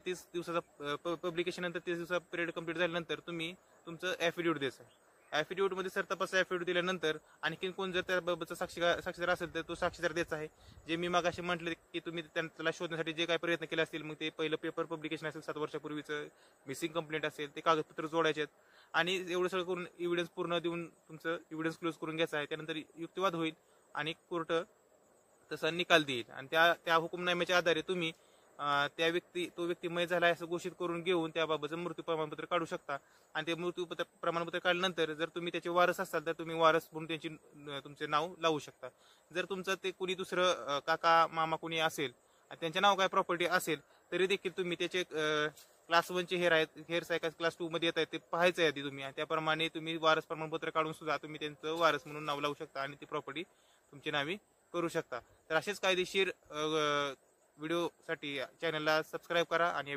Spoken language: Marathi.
30 दिवसाचा पब्लिकेशन नंतर 30 दिवसा पिरियड कंप्लीट झाल्यानंतर तुम्ही तुमचं ॲफिडेविट द्यायचं आहे. ॲफिडेविटमध्ये सरतपास ॲफिडेविट दिल्यानंतर आणखीन कोण जर त्याबाबतचा साक्षीदार असेल तर तो साक्षीदार द्यायचा आहे. जे मी मागाशी म्हटले की तुम्ही त्याला शोधण्यासाठी जे काही प्रयत्न केले असतील, मग ते पहिलं पेपर पब्लिकेशन असेल 7 वर्षापूर्वीचं, मिसिंग कंप्लेंट असेल, ते कागदपत्र जोडायचे आहेत आणि एवढं सगळं करून एव्हिडन्स पूर्ण देऊन तुमचं एव्हिडन्स क्लोज करून घ्यायचं आहे. त्यानंतर युक्तिवाद होईल आणि कोर्ट तसा निकाल देईल आणि त्या हुकुमनाम्याच्या आधारे तुम्ही तो व्यक्ती मय झाला असं घोषित करून घेऊन त्याबाबतचं मृत्यू प्रमाणपत्र काढू शकता. आणि ते मृत्यू प्रमाणपत्र काढल्यानंतर जर तुम्ही त्याचे वारस असाल तर तुम्ही वारस म्हणून तुमचे नाव लावू शकता. जर तुमचं ते कुणी दुसरं काका मामा कुणी असेल आणि त्यांचे नाव काय प्रॉपर्टी असेल तरी देखील तुम्ही त्याचे क्लास 1चे हेअर्स आहे का क्लास 2 मध्ये येत आहेत ते पाहायचं आहे आधी तुम्ही, आणि त्याप्रमाणे तुम्ही वारस प्रमाणपत्र काढून सुद्धा तुम्ही त्यांचं वारस म्हणून नाव लावू शकता आणि ती प्रॉपर्टी तुमची नावी करू शकता. तर असेच कायदेशीर व्हिडिओसाठी चॅनलला सबस्क्राईब करा आणि